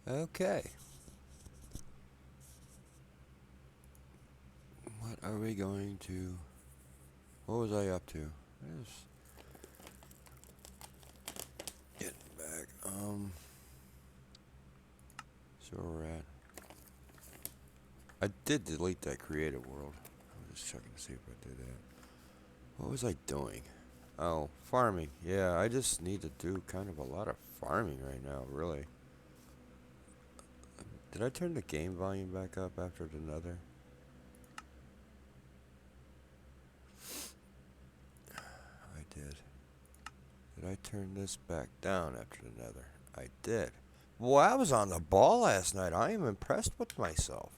Okay. What are we going to... What was I up to? Just getting back. So we're at... I did delete that creative world. I was just checking to see if I did that. What was I doing? Oh, farming. Yeah, I just need to do kind of a lot of farming right now, really. Did I turn the game volume back up after the nether? I did. Did I turn this back down after the nether? I did. Well, I was on the ball last night. I am impressed with myself.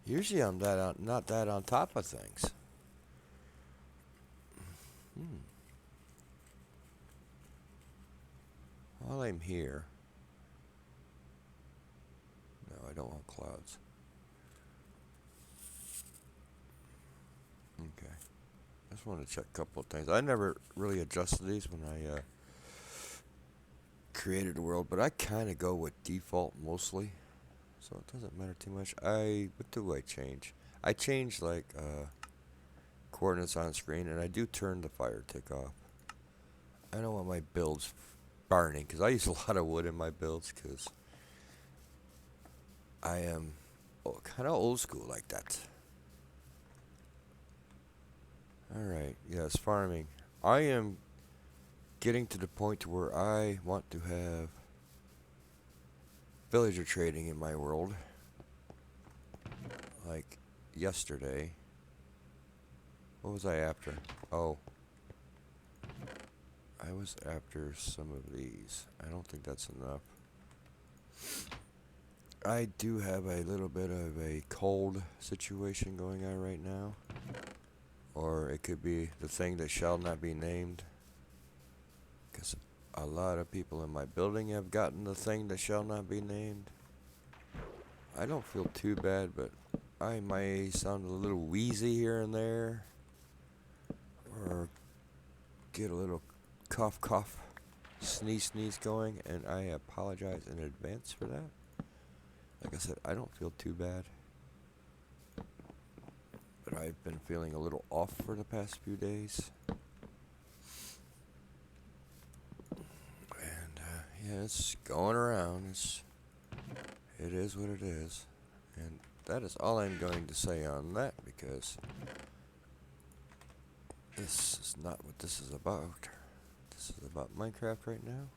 Usually I'm not that on top of things. Hmm. While I'm here... No, I don't want clouds. Okay. I just want to check a couple of things. I never really adjusted these when I created the world, but I kind of go with default mostly, so it doesn't matter too much. What do I change? I change like coordinates on screen, and I do turn the fire tick off. I don't want my builds burning because I use a lot of wood in my builds because I am kind of old school like that. All right, yes, farming. I am getting to the point where I want to have villager trading in my world. Like yesterday. What was I after? Oh, I was after some of these. I don't think that's enough. I do have a little bit of a cold situation going on right now. Or it could be the thing that shall not be named. Because a lot of people in my building have gotten the thing that shall not be named. I don't feel too bad, but I may sound a little wheezy here and there. Or get a little cough, sneeze going, and I apologize in advance for that. Like I said, I don't feel too bad, but I've been feeling a little off for the past few days. And yeah, it's going around. It is what it is, and that is all I'm going to say on that because this is not what this is about. This is about Minecraft right now.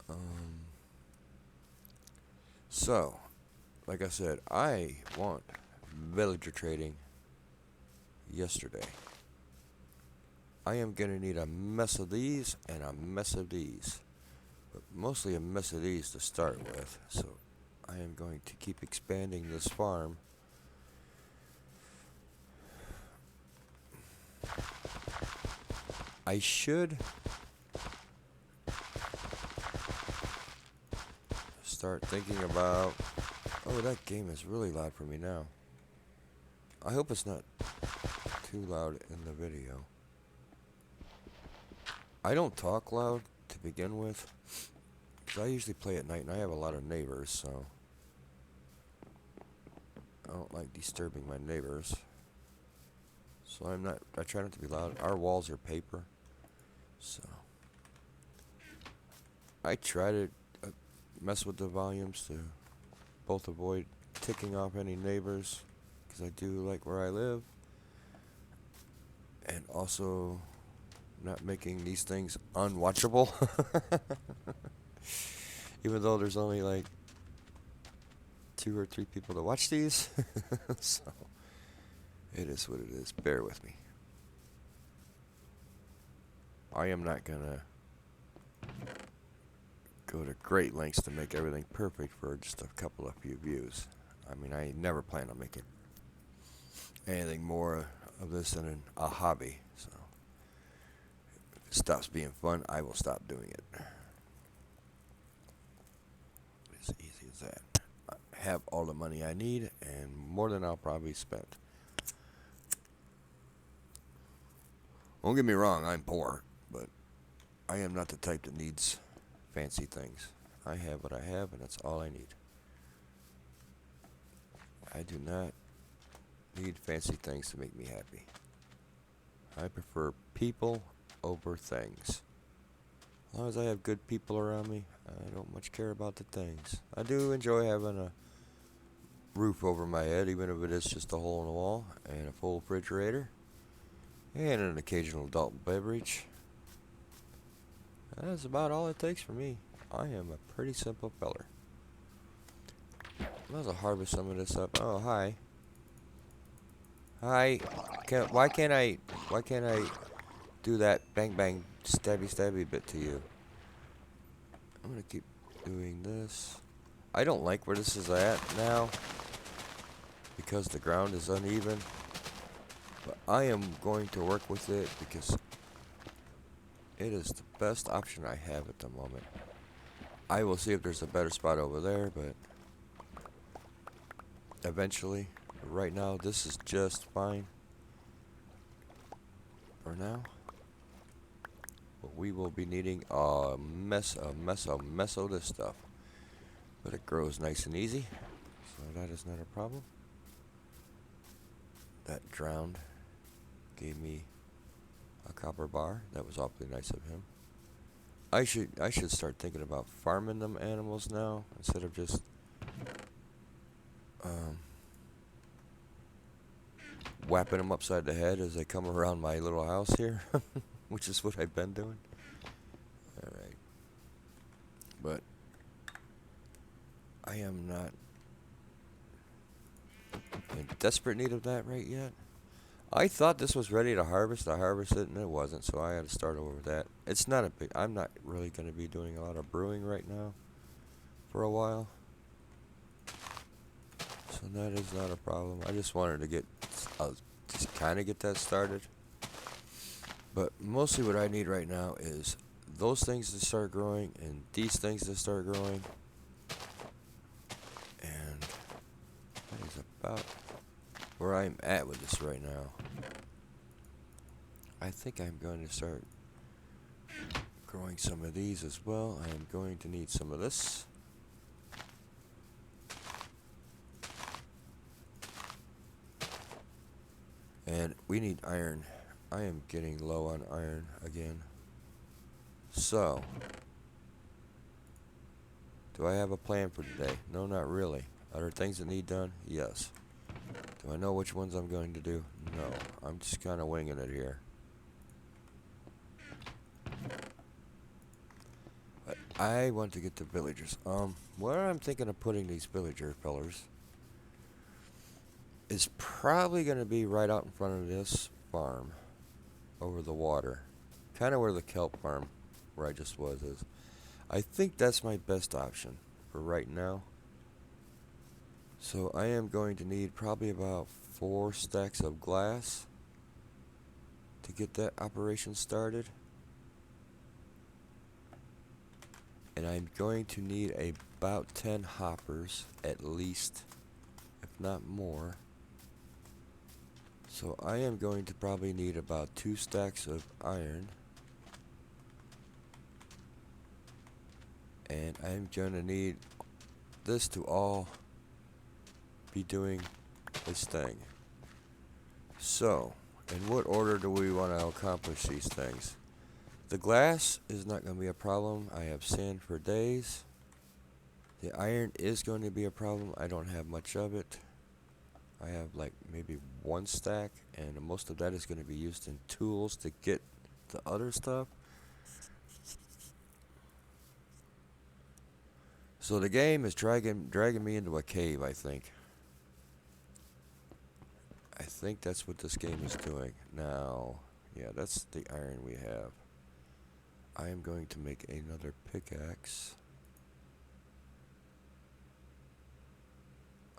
Um, so, like I said, I want villager trading yesterday. I am going to need a mess of these and a mess of these. But mostly a mess of these to start with. So I am going to keep expanding this farm. I should start thinking about... Oh, that game is really loud for me now. I hope it's not too loud in the video. I don't talk loud to begin with. Because I usually play at night and I have a lot of neighbors, so... I don't like disturbing my neighbors. So I try not to be loud. Our walls are paper. So... I try to mess with the volumes to both avoid ticking off any neighbors, because I do like where I live, and also not making these things unwatchable. Even though there's only like 2 or 3 people to watch these. So it is what it is. Bear with me. I am not gonna go to great lengths to make everything perfect for just a couple of few views. I mean, I never plan on making anything more of this than a hobby. So if it stops being fun, I will stop doing it. As easy as that. I have all the money I need and more than I'll probably spend. Don't get me wrong, I'm poor, but I am not the type that needs fancy things. I have what I have, and that's all I need. I do not need fancy things to make me happy. I prefer people over things. As long as I have good people around me, I don't much care about the things. I do enjoy having a roof over my head, even if it is just a hole in the wall, and a full refrigerator, and an occasional adult beverage. That's about all it takes for me. I am a pretty simple feller. Might as well harvest some of this up. Oh, hi. Hi. Why can't I do that bang bang stabby stabby bit to you? I'm gonna keep doing this. I don't like where this is at now because the ground is uneven. But I am going to work with it because it is the best option I have at the moment. I will see if there's a better spot over there, but eventually, right now, this is just fine for now. But we will be needing a mess of this stuff. But it grows nice and easy, so that is not a problem. That drowned gave me a copper bar. That was awfully nice of him. I should start thinking about farming them animals now instead of just whapping them upside the head as they come around my little house here, which is what I've been doing. All right, but I am not in desperate need of that right yet. I thought this was ready to harvest. I harvested it and it wasn't, so I had to start over with that. It's not a big. I'm not really going to be doing a lot of brewing right now for a while, so that is not a problem. I just wanted to just kind of get that started. But mostly what I need right now is those things to start growing and these things to start growing, and that is about where I'm at with this right now. I think I'm going to start growing some of these as well. I am going to need some of this. And we need iron. I am getting low on iron again. So, do I have a plan for today? No, not really. Are there things that need done? Yes. Do I know which ones I'm going to do? No. I'm just kind of winging it here. But I want to get the villagers. Where I'm thinking of putting these villager fellers is probably going to be right out in front of this farm over the water. Kind of where the kelp farm where I just was is. I think that's my best option for right now. So I am going to need probably about 4 stacks of glass to get that operation started. And I'm going to need about 10 hoppers at least, if not more. So I am going to probably need about 2 stacks of iron. And I'm going to need this to all be doing this thing. So, in what order do we want to accomplish these things? The glass is not going to be a problem. I have sand for days. The iron is going to be a problem. I don't have much of it. I have like maybe 1 stack, and most of that is going to be used in tools to get the other stuff. So the game is dragging me into a cave, I think. I think that's what this game is doing. Now, yeah, that's the iron we have. I am going to make another pickaxe.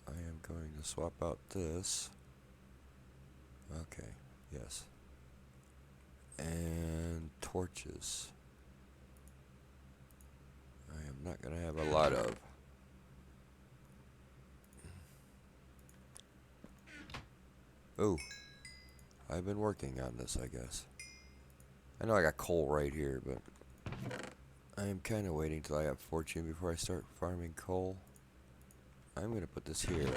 I am going to swap out this. Okay, yes. And torches. I am not going to have a lot of. Oh, I've been working on this, I guess. I know I got coal right here, but I am kind of waiting till I have fortune before I start farming coal. I'm going to put this here.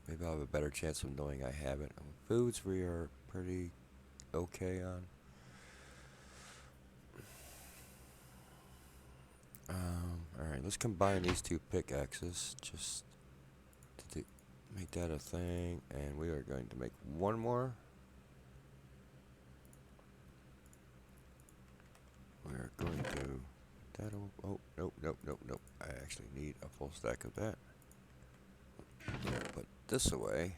Maybe I'll have a better chance of knowing I have it. Foods we are pretty okay on. Alright, let's combine these two pickaxes just to make that a thing. And we are going to make one more. We are going to... That'll... Oh, nope, nope, nope, nope. I actually need a full stack of that. Put this away.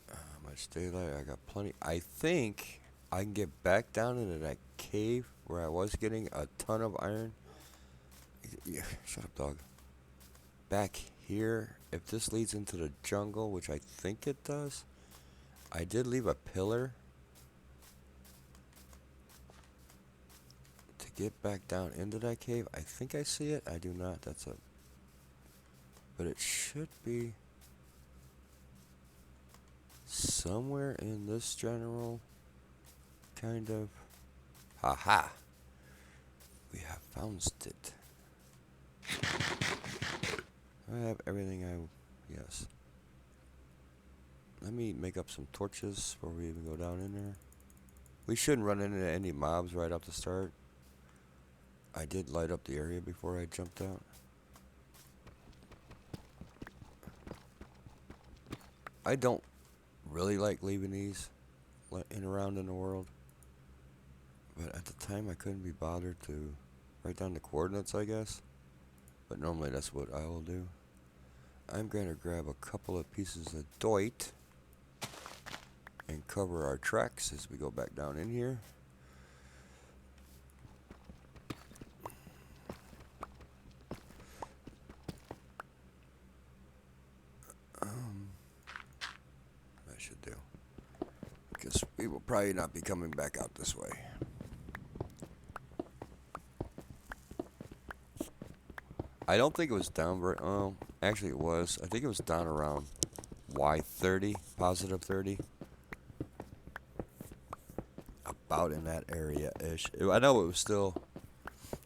How much daylight? I got plenty. I think I can get back down into that cave where I was getting a ton of iron. Yeah, shut up, dog. Back here, if this leads into the jungle, which I think it does, I did leave a pillar to get back down into that cave. I think I see it. I do not. That's a... But it should be somewhere in this general kind of... Haha! We have found it. I have everything yes. Let me make up some torches before we even go down in there. We shouldn't run into any mobs right off the start. I did light up the area before I jumped out. I don't really like leaving these around in the world. But at the time I couldn't be bothered to write down the coordinates, I guess. But normally that's what I will do. I'm going to grab a couple of pieces of doit and cover our tracks as we go back down in here. That should do. Because we will probably not be coming back out this way. I don't think it was down very... actually it was. I think it was down around Y30, positive 30. About in that area-ish. I know it was still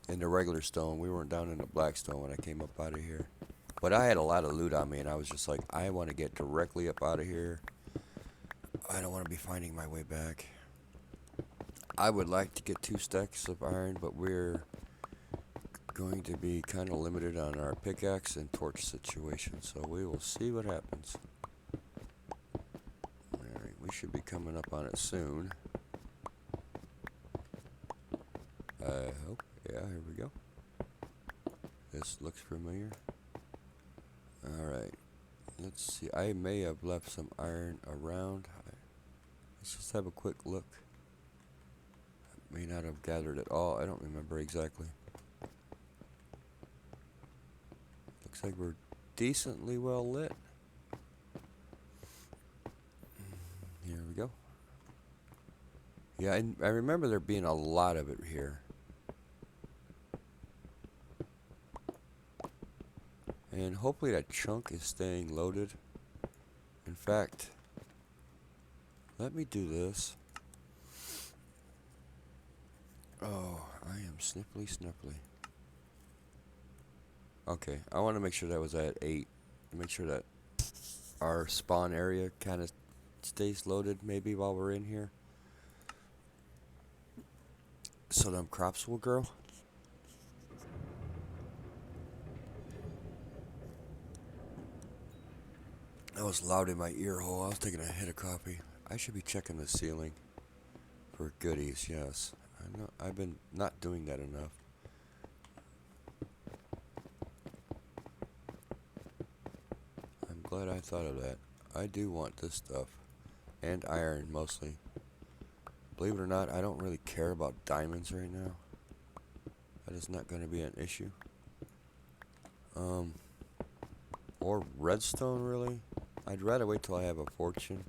in the regular stone. We weren't down in the black stone when I came up out of here. But I had a lot of loot on me, and I was just like, I want to get directly up out of here. I don't want to be finding my way back. I would like to get 2 stacks of iron, but we're going to be kind of limited on our pickaxe and torch situation, so we will see what happens. Alright, we should be coming up on it soon. I hope. Yeah, here we go. This looks familiar. Alright, let's see. I may have left some iron around. Let's just have a quick look. I may not have gathered it all. I don't remember exactly. Looks like we're decently well lit. Here we go. Yeah, I remember there being a lot of it here. And hopefully that chunk is staying loaded. In fact, let me do this. Oh, I am sniffly. Okay, I want to make sure that was at 8. Make sure that our spawn area kind of stays loaded maybe while we're in here. So them crops will grow. That was loud in my ear hole. I was taking a hit of coffee. I should be checking the ceiling for goodies, yes. I know I've been not doing that enough. I'm glad I thought of that. I do want this stuff. And iron, mostly. Believe it or not, I don't really care about diamonds right now. That is not going to be an issue. Or redstone, really. I'd rather wait till I have a fortune.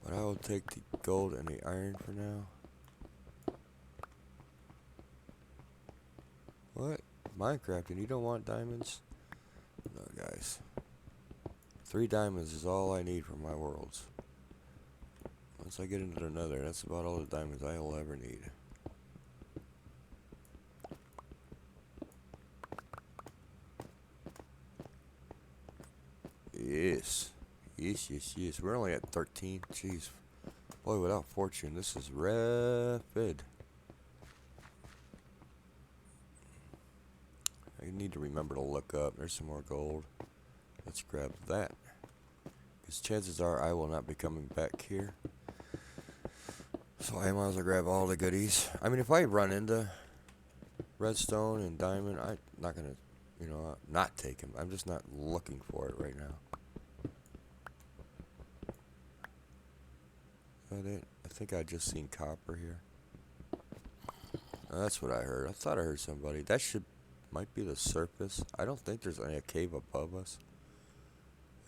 But I will take the gold and the iron for now. What? Minecraft, and you don't want diamonds? No, guys. 3 diamonds is all I need for my worlds. Once I get into the nether, that's about all the diamonds I'll ever need. Yes. Yes, yes, yes. We're only at 13. Jeez. Boy, without fortune, this is rapid. I need to remember to look up. There's some more gold. Let's grab that. Because chances are I will not be coming back here. So I might as well grab all the goodies. I mean, if I run into redstone and diamond, I'm not going to, not take them. I'm just not looking for it right now. Is that it? I think I just seen copper here. That's what I heard. I thought I heard somebody. That might be the surface. I don't think there's any cave above us.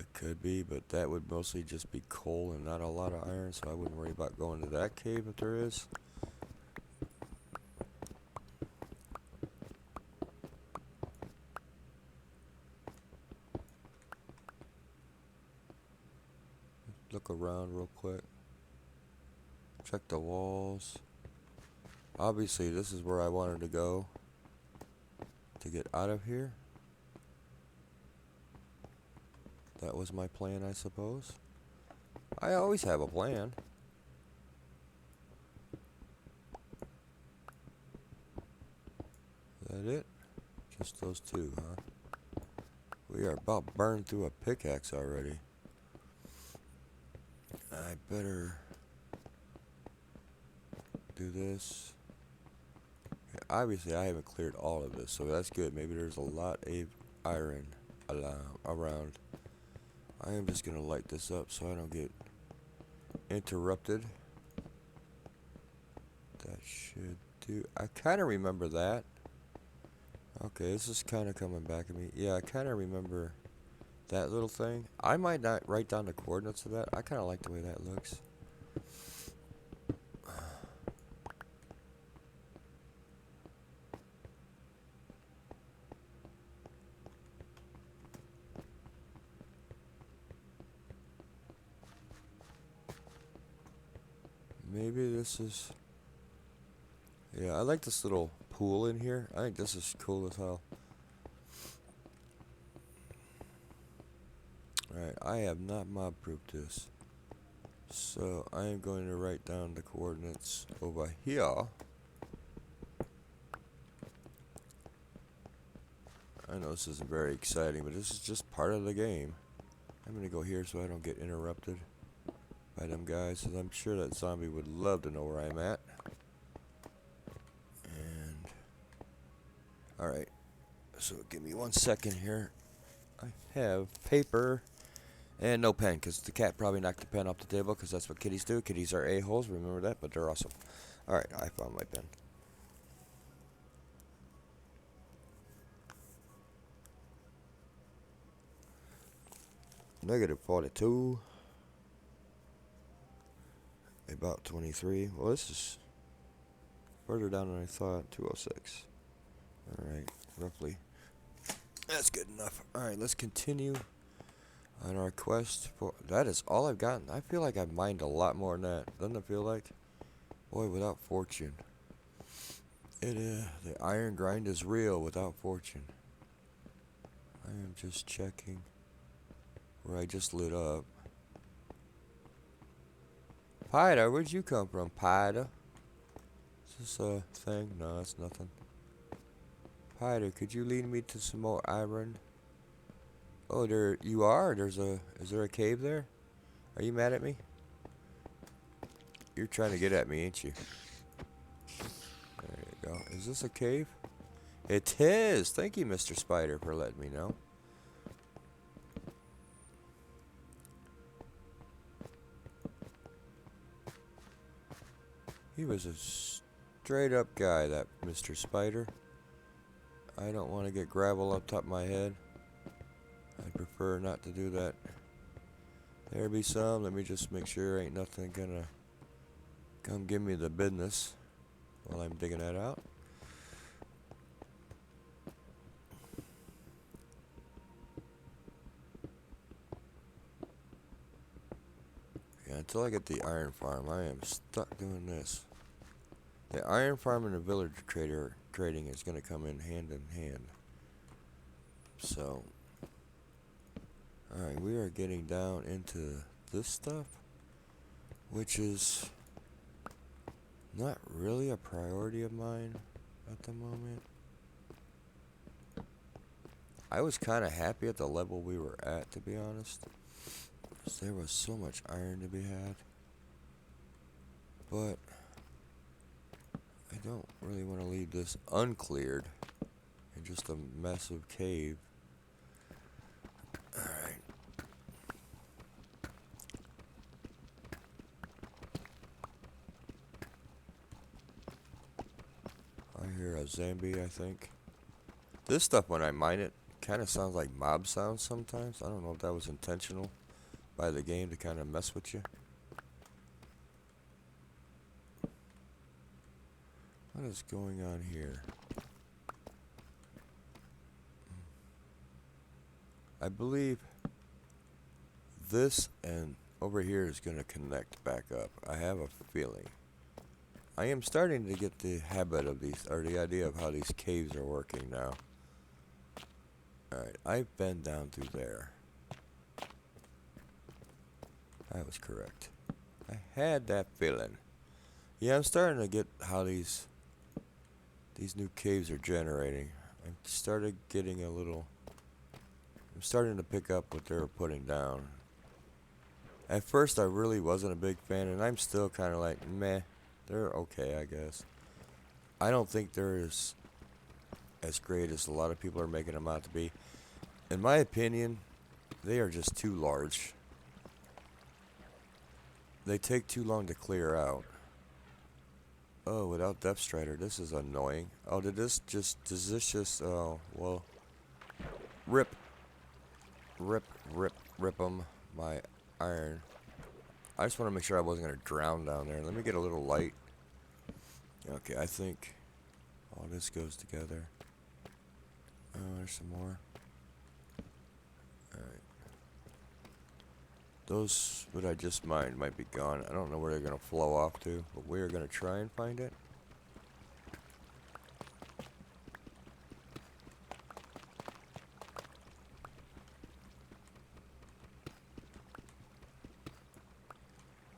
It could be, but that would mostly just be coal and not a lot of iron, so I wouldn't worry about going to that cave if there is. Look around real quick. Check the walls. Obviously, this is where I wanted to go to get out of here. That was my plan, I suppose. I always have a plan. Is that it? Just those two, huh? We are about burned through a pickaxe already. I better do this. Okay, obviously, I haven't cleared all of this, so that's good. Maybe there's a lot of iron around. I am just gonna light this up so I don't get interrupted. That should do. I kind of remember that. Okay, this is kind of coming back at me. Yeah, I kind of remember that little thing. I might not write down the coordinates of that. I kind of like the way that looks. Maybe this is... Yeah, I like this little pool in here. I think this is cool as hell. Alright, I have not mob-proofed this. So, I am going to write down the coordinates over here. I know this isn't very exciting, but this is just part of the game. I'm going to go here so I don't get interrupted by them guys, because I'm sure that zombie would love to know where I'm at. And... Alright, so give me 1 second here. I have paper and no pen, because the cat probably knocked the pen off the table, because that's what kitties do. Kitties are a-holes, remember that, but they're awesome. Alright, I found my pen. -42. About 23. Well, this is further down than I thought. 206. Alright, roughly. That's good enough. Alright, let's continue on our quest. That is all I've gotten. I feel like I've mined a lot more than that. Doesn't it feel like? Boy, without fortune. The iron grind is real without fortune. I am just checking where I just lit up. Pida, where'd you come from, Pida? Is this a thing? No, it's nothing. Pida, could you lead me to some more iron? Oh, there you are. Is there a cave there? Are you mad at me? You're trying to get at me, ain't you? There you go. Is this a cave? It is. Thank you, Mr. Spider, for letting me know. He was a straight up guy, that Mr. Spider. I don't want to get gravel up top of my head. I prefer not to do that. There be some. Let me just make sure ain't nothing gonna come give me the business while I'm digging that out. until I get the iron farm, I am stuck doing this. The iron farm and the village trading is going to come in hand. So, alright, we are getting down into this stuff, which is not really a priority of mine at the moment. I was kind of happy at the level we were at, to be honest. 'Cause there was so much iron to be had. But I don't really want to leave this uncleared and just a massive cave. Alright. I hear a zombie, I think. This stuff, when I mine it, kind of sounds like mob sounds sometimes. I don't know if that was intentional by the game to kind of mess with you. What is going on here? I believe this and over here is going to connect back up. I have a feeling. I am starting to get the habit of these, or the idea of how these caves are working now. Alright, I've been down through there. I was correct. I had that feeling. Yeah, I'm starting to get how these new caves are generating. I started getting a little... I'm starting to pick up what they're putting down. At first, I really wasn't a big fan, and I'm still kind of like, meh. They're okay, I guess. I don't think they're as great as a lot of people are making them out to be. In my opinion, they are just too large. They take too long to clear out. Oh, without Depth Strider, this is annoying. Oh, does this just, oh, well, rip them, my iron. I just want to make sure I wasn't going to drown down there. Let me get a little light. Okay, I think all this goes together. Oh, there's some more. Alright. Those that I just mined might be gone. I don't know where they're going to flow off to, but we are going to try and find it.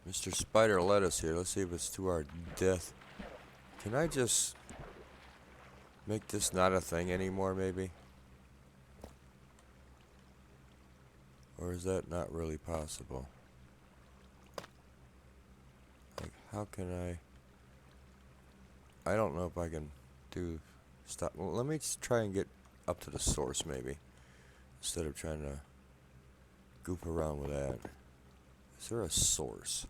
Mr. Spider led us here. Let's see if it's to our death. Can I just make this not a thing anymore, maybe? Or is that not really possible? Like, how can I don't know if I can stop. Well, let me just try and get up to the source, maybe. Instead of trying to goof around with that. Is there a source?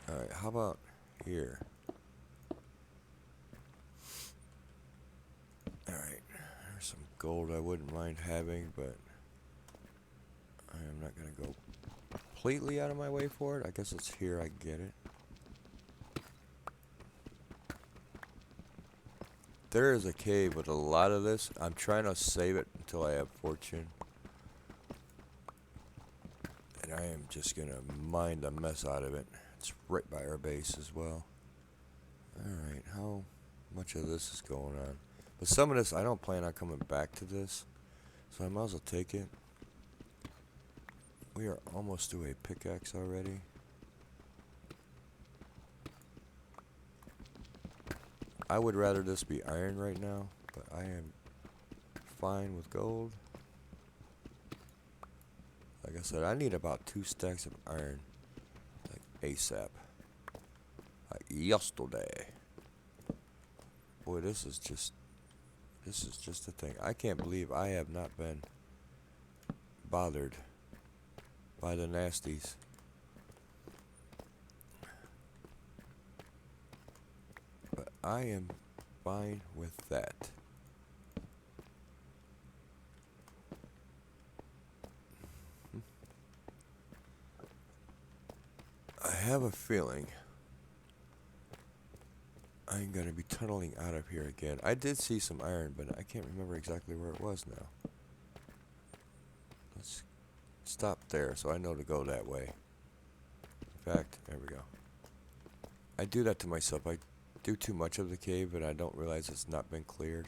Alright, how about here? Alright, there's some gold I wouldn't mind having, but I am not going to go completely out of my way for it. I guess it's here I get it. There is a cave with a lot of this. I'm trying to save it until I have fortune. And I am just going to mine the mess out of it. It's right by our base as well. Alright, how much of this is going on? But some of this, I don't plan on coming back to this. So I might as well take it. We are almost to a pickaxe already. I would rather this be iron right now, but I am fine with gold. Like I said, I need about 2 stacks of iron. Like ASAP. Like yesterday. Boy, this is just a thing. I can't believe I have not been bothered by the nasties. But I am fine with that. I have a feeling I'm gonna be tunneling out of here again. I did see some iron, but I can't remember exactly where it was now. Let's stop there so I know to go that way. In fact, there we go. I do that to myself. I do too much of the cave, but I don't realize it's not been cleared.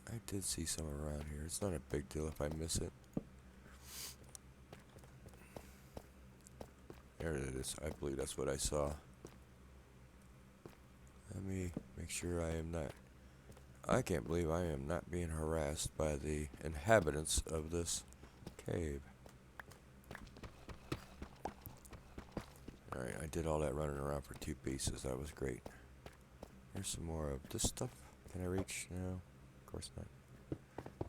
I did see some around here. It's not a big deal if I miss it. There it is. I believe that's what I saw. Let me make sure I am not... I can't believe I am not being harassed by the inhabitants of this cave. Alright, I did all that running around for 2 pieces. That was great. Here's some more of this stuff. Can I reach? No, of course not.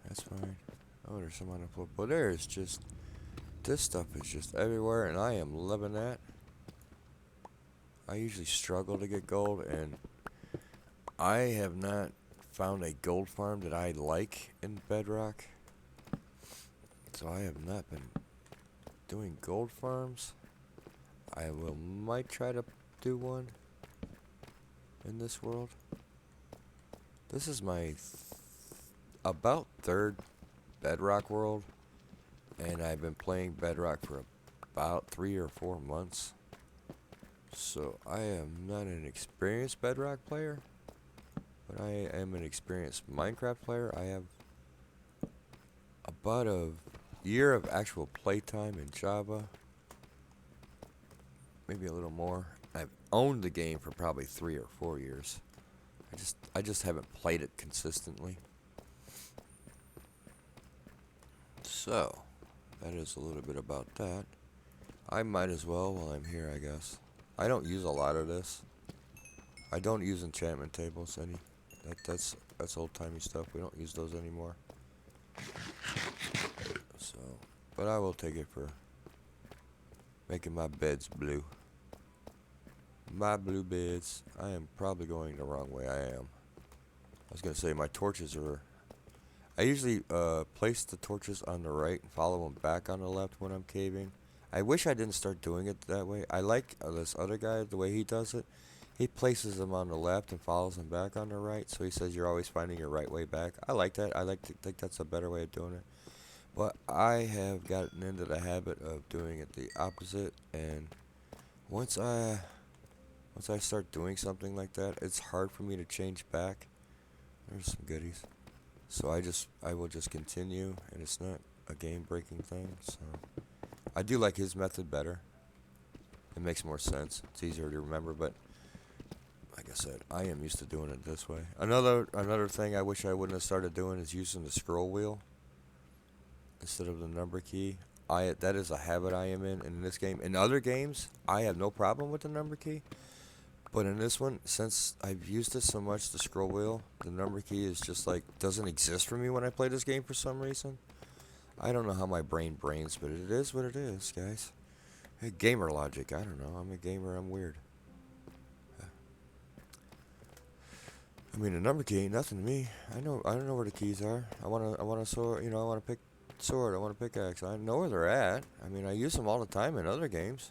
That's fine. Oh, there's some on the floor. But there's just... This stuff is just everywhere, and I am loving that. I usually struggle to get gold, and I have not found a gold farm that I like in Bedrock. So I have not been doing gold farms. I might try to do one in this world. This is my about 3rd Bedrock world, and I've been playing Bedrock for about 3 or 4 months. So I am not an experienced Bedrock player, but I am an experienced Minecraft player. I have about a year of actual playtime in Java, maybe a little more. I've owned the game for probably 3 or 4 years. I just haven't played it consistently. So that is a little bit about that. I might as well while I'm here, I guess. I don't use a lot of this. I don't use enchantment tables any. That's old-timey stuff. We don't use those anymore. So, but I will take it for making my beds blue. My blue beds. I am probably going the wrong way. I am. I was gonna say my torches are. I usually place the torches on the right and follow them back on the left when I'm caving. I wish I didn't start doing it that way. I like this other guy, the way he does it. He places them on the left and follows them back on the right. So he says you're always finding your right way back. I like that. I like to think that's a better way of doing it. But I have gotten into the habit of doing it the opposite. And once I start doing something like that, it's hard for me to change back. There's some goodies. So I will just continue, and it's not a game-breaking thing. So I do like his method better. It makes more sense. It's easier to remember, but like I said, I am used to doing it this way. Another thing I wish I wouldn't have started doing is using the scroll wheel instead of the number key. That is a habit I am in this game. In other games, I have no problem with the number key. But in this one, since I've used it so much, the scroll wheel, the number key is just like, doesn't exist for me when I play this game for some reason. I don't know how my brain brains, but it is what it is, guys. Hey, gamer logic, I don't know. I'm a gamer, I'm weird. I mean, the number key ain't nothing to me. I don't know where the keys are. I want a sword, I want to pick sword, I want a pickaxe. I know where they're at. I mean, I use them all the time in other games.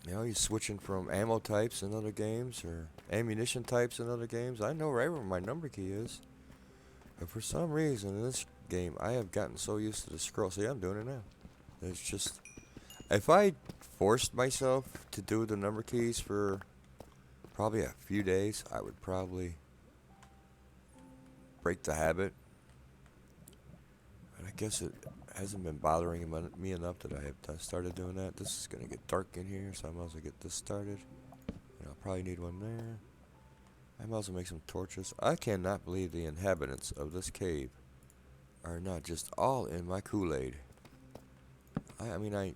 You're switching from ammo types in other games or ammunition types in other games. I know right where my number key is. But for some reason in this game, I have gotten so used to the scroll. See, I'm doing it now. It's just... If I forced myself to do the number keys for probably a few days, I would probably break the habit. But I guess it hasn't been bothering me enough that I have started doing that. This is going to get dark in here, so I might as well get this started. And I'll probably need one there. I might as well make some torches. I cannot believe the inhabitants of this cave are not just all in my Kool-Aid. I mean, I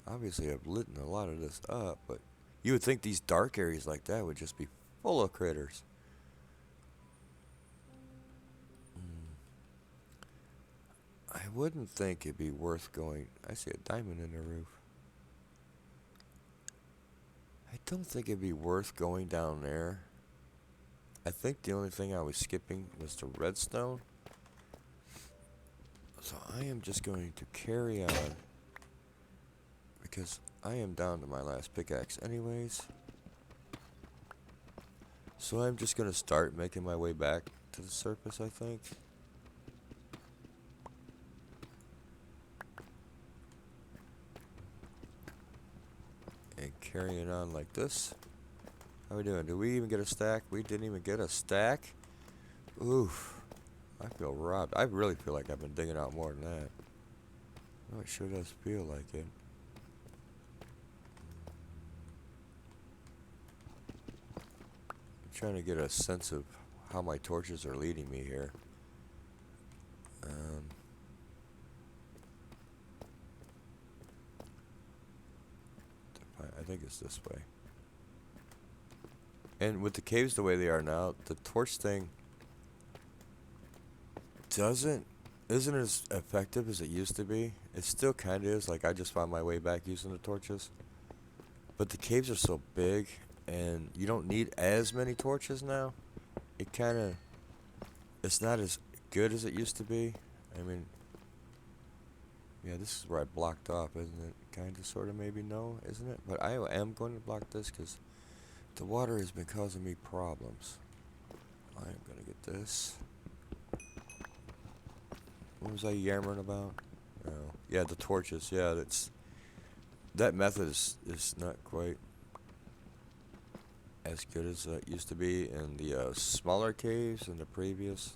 obviously have lit a lot of this up, but you would think these dark areas like that would just be full of critters. I wouldn't think it'd be worth going... I see a diamond in the roof. I don't think it'd be worth going down there. I think the only thing I was skipping was the redstone. So I am just going to carry on. Because I am down to my last pickaxe anyways. So I'm just going to start making my way back to the surface, I think. carrying on like this. How we doing? Did we even get a stack? We didn't even get a stack? Oof. I feel robbed. I really feel like I've been digging out more than that. Oh, it sure does feel like it. I'm trying to get a sense of how my torches are leading me here. I think it's this way. And with the caves the way they are now, the torch thing isn't as effective as it used to be. It still kind of is. Like, I just found my way back using the torches. But the caves are so big, and you don't need as many torches now. It's not as good as it used to be. I mean, yeah, this is where I blocked off, isn't it? Kind of, sort of, maybe, no, isn't it? But I am going to block this because the water has been causing me problems. I am going to get this. What was I yammering about? Oh, yeah, the torches. Yeah, that method is not quite as good as it used to be in the smaller caves in the previous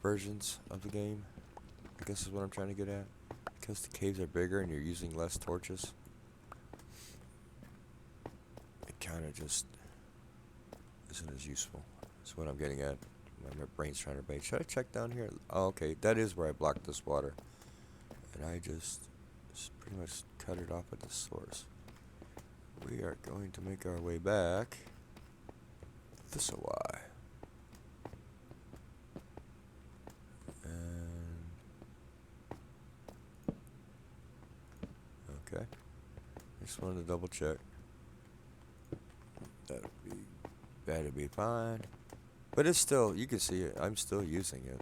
versions of the game. I guess is what I'm trying to get at. Because the caves are bigger and you're using less torches, it kind of just isn't as useful. That's what I'm getting at. My brain's trying to bait. Should I check down here? Oh, okay, that is where I blocked this water. And I just pretty much cut it off at the source. We are going to make our way back this way. And okay. Just wanted to double check. That'd be fine. But it's still, you can see it. I'm still using it.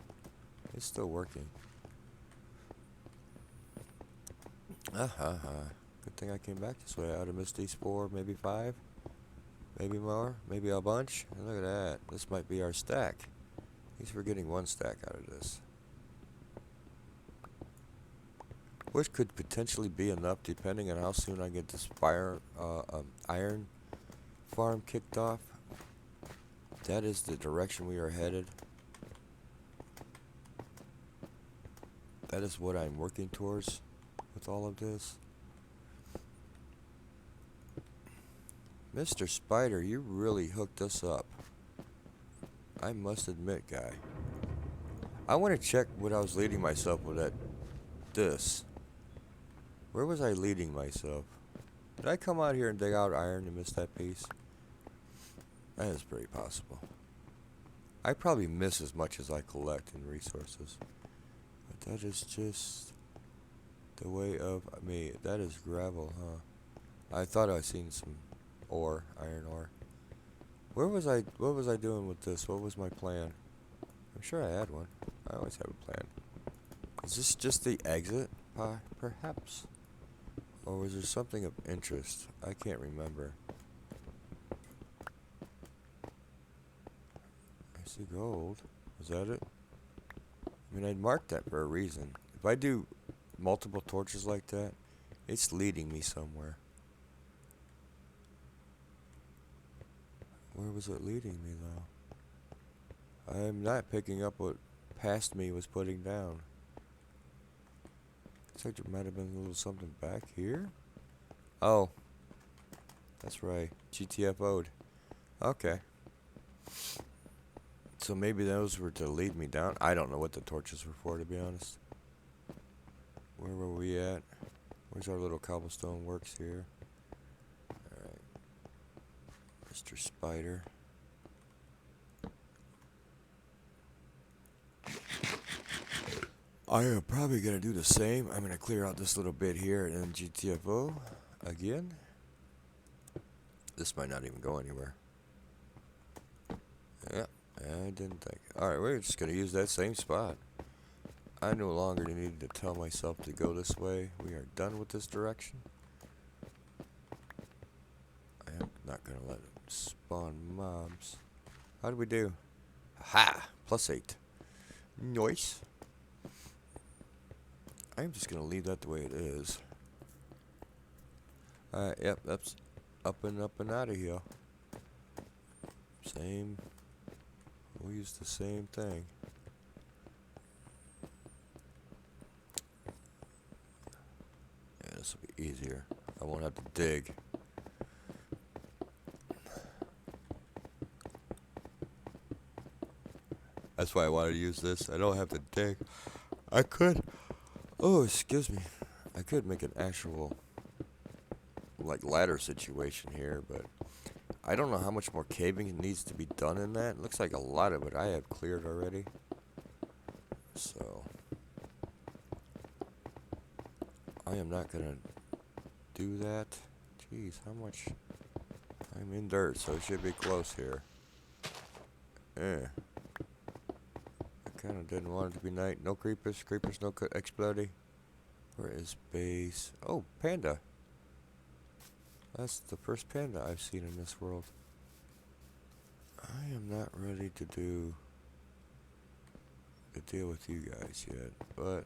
It's still working. Good thing I came back this way. I would have missed these 4, maybe 5, maybe more, maybe a bunch. And look at that. This might be our stack. At least we're getting 1 stack out of this. Which could potentially be enough depending on how soon I get this iron farm kicked off. That is the direction we are headed. That is what I'm working towards with all of this. Mr. Spider, you really hooked us up. I must admit, guy. I want to check what I was leading myself with this. Where was I leading myself? Did I come out here and dig out iron and miss that piece? That is very possible. I probably miss as much as I collect in resources. But that is just the way of me. That is gravel, huh? I thought I seen some ore, iron ore. What was I doing with this? What was my plan? I'm sure I had one. I always have a plan. Is this just the exit? Perhaps. Or was there something of interest? I can't remember. I see gold. Was that it? I mean, I'd marked that for a reason. If I do multiple torches like that, it's leading me somewhere. Where was it leading me, though? I'm not picking up what past me was putting down. Looks like there might have been a little something back here. Oh. That's right. GTFO'd. Okay. So maybe those were to lead me down. I don't know what the torches were for, to be honest. Where were we at? Where's our little cobblestone works here? Alright. Mr. Spider. I am probably going to do the same. I'm going to clear out this little bit here and then GTFO again. This might not even go anywhere. Yeah, I didn't think. Alright, we're just going to use that same spot. I no longer need to tell myself to go this way. We are done with this direction. I am not going to let it spawn mobs. How did we do? Ha! +8. Nice. I'm just going to leave that the way it is. Yep, up and out of here. Same. We'll use the same thing. Yeah, this will be easier. I won't have to dig. That's why I wanted to use this. I don't have to dig. I could. Oh, excuse me. I could make an actual, like, ladder situation here, but I don't know how much more caving needs to be done in that. It looks like a lot of it I have cleared already. So, I am not going to do that. Jeez, how much? I'm in dirt, so it should be close here. Eh. I kind of didn't want it to be night. No creepers. Creepers no exploding. Where is base? Oh, panda. That's the first panda I've seen in this world. I am not ready to deal with you guys yet, but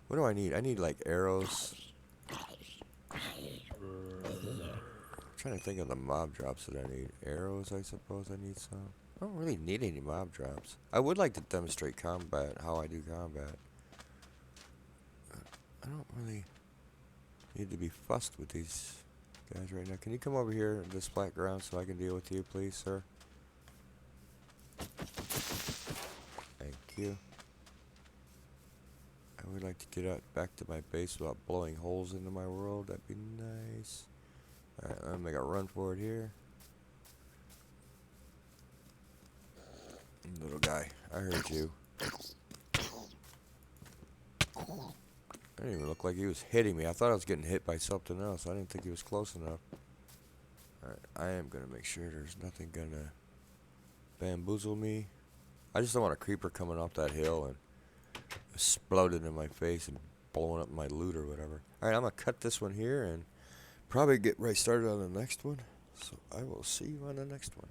what do I need? I need like arrows. I'm trying to think of the mob drops that I need. Arrows, I suppose I need some. I don't really need any mob drops. I would like to demonstrate combat, how I do combat. I don't really need to be fussed with these guys right now. Can you come over here in this flat ground so I can deal with you, please, sir? Thank you. I would like to get out back to my base without blowing holes into my world. That'd be nice. Alright, I'm gonna make a run for it here. Little guy, I heard you. That didn't even look like he was hitting me. I thought I was getting hit by something else. I didn't think he was close enough. Alright, I am gonna make sure there's nothing gonna bamboozle me. I just don't want a creeper coming off that hill and exploding in my face and blowing up my loot or whatever. Alright, I'm gonna cut this one here and probably get right started on the next one. So I will see you on the next one.